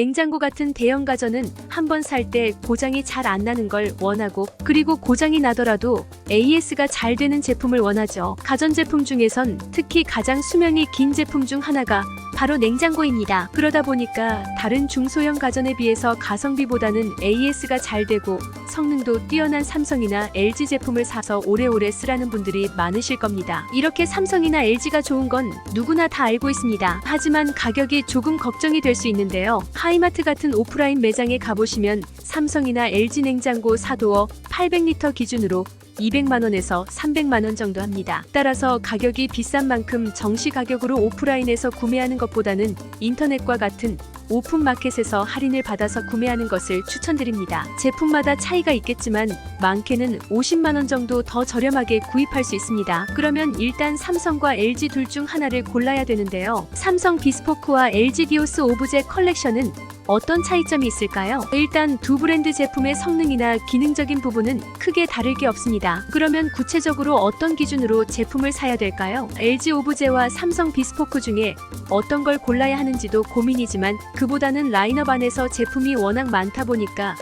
냉장고 같은 대형 가전은 한번 살 때 고장이 잘 안 나는 걸 원하고, 그리고 고장이 나더라도 AS가 잘 되는 제품을 원하죠. 가전제품 중에선 특히 가장 수명이 긴 제품 중 하나가 바로 냉장고입니다. 그러다 보니까 다른 중소형 가전에 비해서 가성비보다는 AS가 잘 되고 성능도 뛰어난 삼성이나 LG 제품을 사서 오래오래 쓰라는 분들이 많으실 겁니다. 이렇게 삼성이나 LG가 좋은 건 누구나 다 알고 있습니다. 하지만 가격이 조금 걱정이 될 수 있는데요. 하이마트 같은 오프라인 매장에 가보시면 삼성이나 LG 냉장고 4도어 800리터 기준으로 200만원에서 300만원 정도 합니다. 따라서 가격이 비싼 만큼 정시 가격으로 오프라인에서 구매하는 것보다는 인터넷과 같은 오픈마켓에서 할인을 받아서 구매하는 것을 추천드립니다. 제품마다 차이가 있겠지만 많게는 50만원 정도 더 저렴하게 구입할 수 있습니다. 그러면 일단 삼성과 LG 둘 중 하나를 골라야 되는데요. 삼성 비스포크와 LG 디오스 오브제 컬렉션은 어떤 차이점이 있을까요? 일단 두 브랜드 제품의 성능이나 기능적인 부분은 크게 다를 게 없습니다. 그러면 구체적으로 어떤 기준으로 제품을 사야 될까요? LG 오브제와 삼성 비스포크 중에 어떤 걸 골라야 하는지도 고민이지만 그보다는 라인업 안에서 제품이 워낙 많다 보니까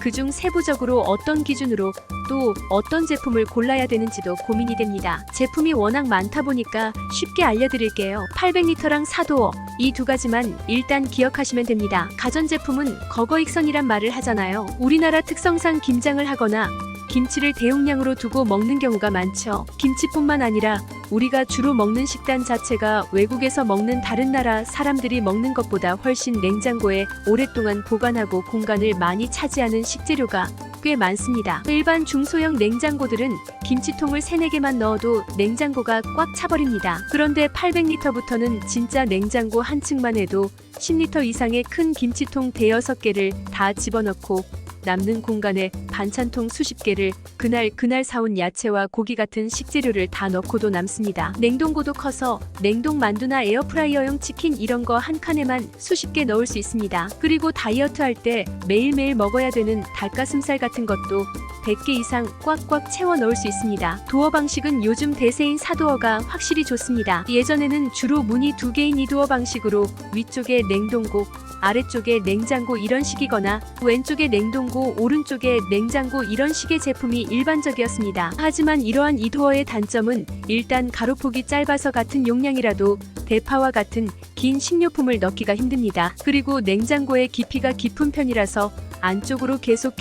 그중 세부적으로 어떤 기준으로 또 어떤 제품을 골라야 되는지도 고민이 됩니다. 제품이 워낙 많다 보니까 쉽게 알려드릴게요. 800리터랑 4도어 이 두 가지만 일단 기억하시면 됩니다. 가전제품은 거거익선이란 말을 하잖아요. 우리나라 특성상 김장을 하거나 김치를 대용량으로 두고 먹는 경우가 많죠. 김치뿐만 아니라 우리가 주로 먹는 식단 자체가 외국에서 먹는 다른 나라 사람들이 먹는 것보다 훨씬 냉장고에 오랫동안 보관하고 공간을 많이 차지하는 식재료가 꽤 많습니다. 일반 중소형 냉장고들은 김치통을 3-4개만 넣어도 냉장고가 꽉 차버립니다. 그런데 800리터부터는 진짜 냉장고 한 층만 해도 10리터 이상의 큰 김치통 대여섯 개를 다 집어넣고 남는 공간에 반찬통 수십 개를 그날 사온 야채와 고기 같은 식재료를 다 넣고도 남습니다. 냉동고도 커서 냉동 만두나 에어프라이어용 치킨 이런 거 한 칸에만 수십 개 넣을 수 있습니다. 그리고 다이어트 할 때 매일매일 먹어야 되는 닭가슴살 같은 것도 100개 이상 꽉꽉 채워 넣을 수 있습니다. 도어 방식은 요즘 대세인 4도어가 확실히 좋습니다. 예전에는 주로 문이 2개인 2도어 방식으로 위쪽에 냉동고 아래쪽에 냉장고 이런 식이거나 왼쪽에 냉동고 오른쪽에 냉장고 이런 식의 제품이 일반적이었습니다. 하지만 이러한 2도어의 단점은 일단 가로폭이 짧아서 같은 용량이라도 대파와 같은 긴 식료품을 넣기가 힘듭니다. 그리고 냉장고의 깊이가 깊은 편이라서 안쪽으로 계속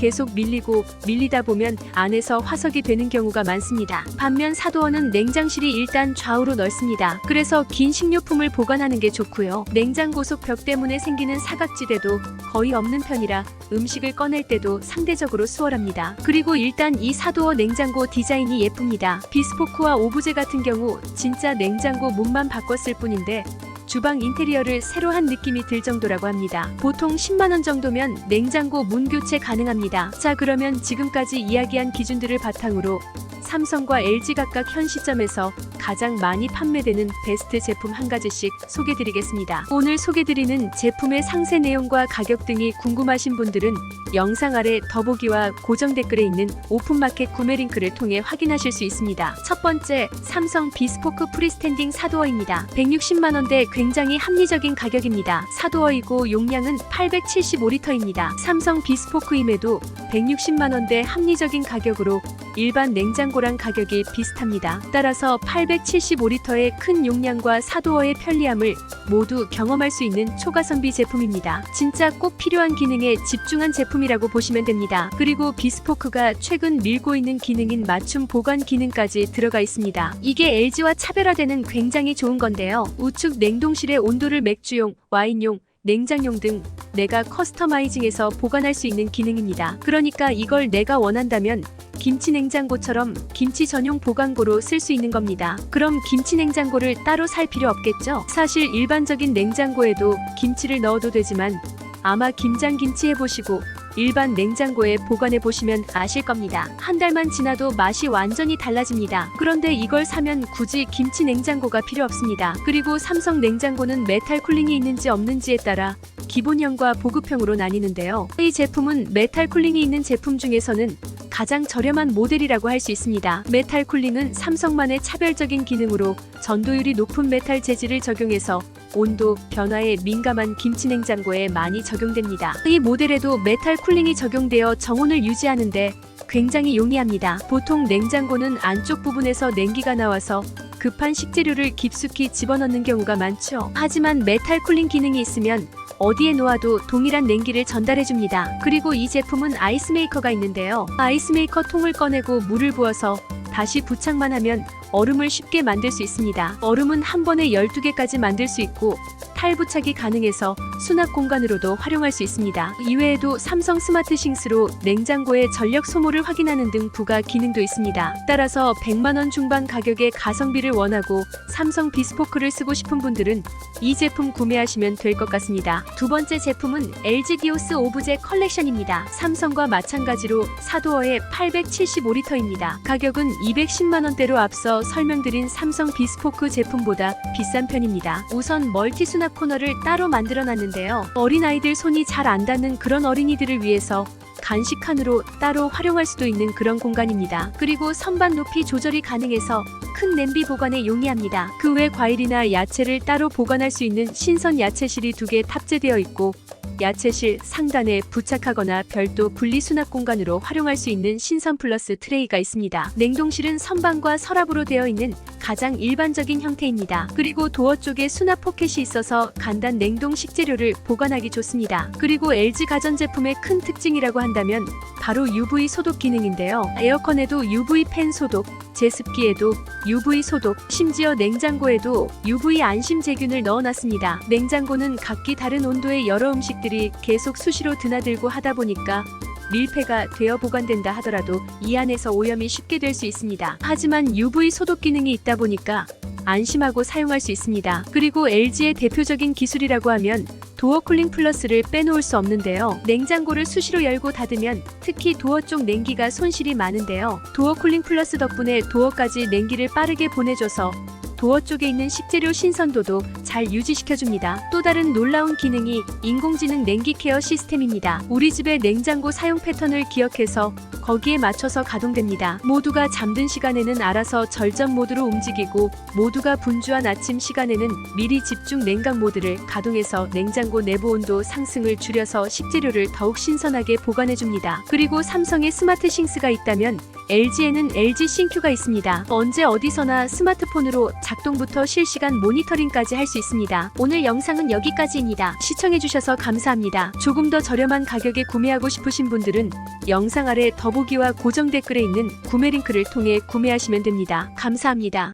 밀리다 보면 안에서 화석이 되는 경우가 많습니다. 반면 4도어는 냉장실이 일단 좌우로 넓습니다. 그래서 긴 식료품을 보관하는 게 좋고요. 냉장고 속 벽 때문에 생기는 사각지대도 거의 없는 편이라 음식을 꺼낼 때도 상대적으로 수월합니다. 그리고 일단 이 4도어 냉장고 디자인이 예쁩니다. 비스포크와 오브제 같은 경우 진짜 냉장고 문만 바꿨을 뿐인데 주방 인테리어를 새로 한 느낌이 들 정도라고 합니다. 보통 10만원 정도면 냉장고 문 교체 가능합니다. 자, 그러면 지금까지 이야기한 기준들을 바탕으로 삼성과 LG 각각 현 시점에서 가장 많이 판매되는 베스트 제품 한 가지씩 소개드리겠습니다. 오늘 소개드리는 제품의 상세 내용과 가격 등이 궁금하신 분들은 영상 아래 더보기와 고정 댓글에 있는 오픈마켓 구매 링크를 통해 확인하실 수 있습니다. 첫 번째, 삼성 비스포크 프리스탠딩 4도어입니다. 160만원대 굉장히 합리적인 가격입니다. 4도어이고 용량은 875리터입니다. 삼성 비스포크임에도 160만원대 합리적인 가격으로 일반 냉장고랑 가격이 비슷합니다. 따라서 875리터의 큰 용량과 4도어의 편리함을 모두 경험할 수 있는 초가성비 제품입니다. 진짜 꼭 필요한 기능에 집중한 제품이라고 보시면 됩니다. 그리고 비스포크가 최근 밀고 있는 기능인 맞춤 보관 기능까지 들어가 있습니다. 이게 LG와 차별화되는 굉장히 좋은 건데요. 우측 냉동실의 온도를 맥주용, 와인용, 냉장용 등 내가 커스터마이징해서 보관할 수 있는 기능입니다. 그러니까 이걸 내가 원한다면 김치 냉장고처럼 김치 전용 보관고로 쓸 수 있는 겁니다. 그럼 김치 냉장고를 따로 살 필요 없겠죠? 사실 일반적인 냉장고에도 김치를 넣어도 되지만 아마 김장김치 해보시고 일반 냉장고에 보관해 보시면 아실 겁니다. 한 달만 지나도 맛이 완전히 달라집니다. 그런데 이걸 사면 굳이 김치 냉장고가 필요 없습니다. 그리고 삼성 냉장고는 메탈 쿨링이 있는지 없는지에 따라 기본형과 보급형으로 나뉘는데요. 이 제품은 메탈 쿨링이 있는 제품 중에서는 가장 저렴한 모델이라고 할 수 있습니다. 메탈 쿨링은 삼성만의 차별적인 기능으로 전도율이 높은 메탈 재질을 적용해서 온도 변화에 민감한 김치 냉장고에 많이 적용됩니다. 이 모델에도 메탈 쿨링이 적용되어 정온을 유지하는데 굉장히 용이합니다. 보통 냉장고는 안쪽 부분에서 냉기가 나와서 급한 식재료를 깊숙이 집어넣는 경우가 많죠. 하지만 메탈 쿨링 기능이 있으면 어디에 놓아도 동일한 냉기를 전달해줍니다. 그리고 이 제품은 아이스메이커가 있는데요. 아이스메이커 통을 꺼내고 물을 부어서 다시 부착만 하면 얼음을 쉽게 만들 수 있습니다. 얼음은 한 번에 12개까지 만들 수 있고 탈부착이 가능해서 수납 공간으로도 활용할 수 있습니다. 이외에도 삼성 스마트 싱스로 냉장고의 전력 소모를 확인하는 등 부가 기능도 있습니다. 따라서 100만원 중반 가격의 가성비를 원하고 삼성 비스포크를 쓰고 싶은 분들은 이 제품 구매하시면 될 것 같습니다. 두 번째 제품은 LG 디오스 오브제 컬렉션입니다. 삼성과 마찬가지로 사도어의 875리터입니다. 가격은 210만원대로 앞서 설명드린 삼성 비스포크 제품보다 비싼 편입니다. 우선 멀티 수납 코너를 따로 만들어 놨는데요. 어린아이들 손이 잘 안 닿는 그런 어린이들을 위해서 간식 칸으로 따로 활용할 수도 있는 그런 공간입니다. 그리고 선반 높이 조절이 가능해서 큰 냄비 보관에 용이합니다. 그 외 과일이나 야채를 따로 보관할 수 있는 신선 야채실이 2개 탑재되어 있고 야채실 상단에 부착하거나 별도 분리 수납 공간으로 활용할 수 있는 신선 플러스 트레이가 있습니다. 냉동실은 선반과 서랍으로 되어 있는 가장 일반적인 형태입니다. 그리고 도어 쪽에 수납 포켓이 있어서 간단 냉동 식재료를 보관하기 좋습니다. 그리고 LG 가전제품의 큰 특징이라고 한다면 바로 UV 소독 기능인데요. 에어컨에도 UV 팬 소독, 제습기에도 UV 소독, 심지어 냉장고에도 UV 안심 제균을 넣어놨습니다. 냉장고는 각기 다른 온도의 여러 음식들이 계속 수시로 드나들고 하다 보니까 밀폐가 되어 보관된다 하더라도 이 안에서 오염이 쉽게 될 수 있습니다. 하지만 UV 소독 기능이 있다 보니까 안심하고 사용할 수 있습니다. 그리고 LG의 대표적인 기술이라고 하면 도어 쿨링 플러스를 빼놓을 수 없는데요. 냉장고를 수시로 열고 닫으면 특히 도어 쪽 냉기가 손실이 많은데요. 도어 쿨링 플러스 덕분에 도어까지 냉기를 빠르게 보내줘서 도어 쪽에 있는 식재료 신선도도 잘 유지시켜줍니다. 또 다른 놀라운 기능이 인공지능 냉기 케어 시스템입니다. 우리 집의 냉장고 사용 패턴을 기억해서 거기에 맞춰서 가동됩니다. 모두가 잠든 시간에는 알아서 절전 모드로 움직이고 모두가 분주한 아침 시간에는 미리 집중 냉각 모드를 가동해서 냉장고 내부 온도 상승을 줄여서 식재료를 더욱 신선하게 보관해줍니다. 그리고 삼성에 스마트 싱스가 있다면 LG에는 LG 싱큐가 있습니다. 언제 어디서나 스마트폰으로 작동부터 실시간 모니터링까지 할 수 있습니다. 오늘 영상은 여기까지입니다. 시청해주셔서 감사합니다. 조금 더 저렴한 가격에 구매하고 싶으신 분들은 영상 아래 더보기와 고정 댓글에 있는 구매 링크를 통해 구매하시면 됩니다. 감사합니다.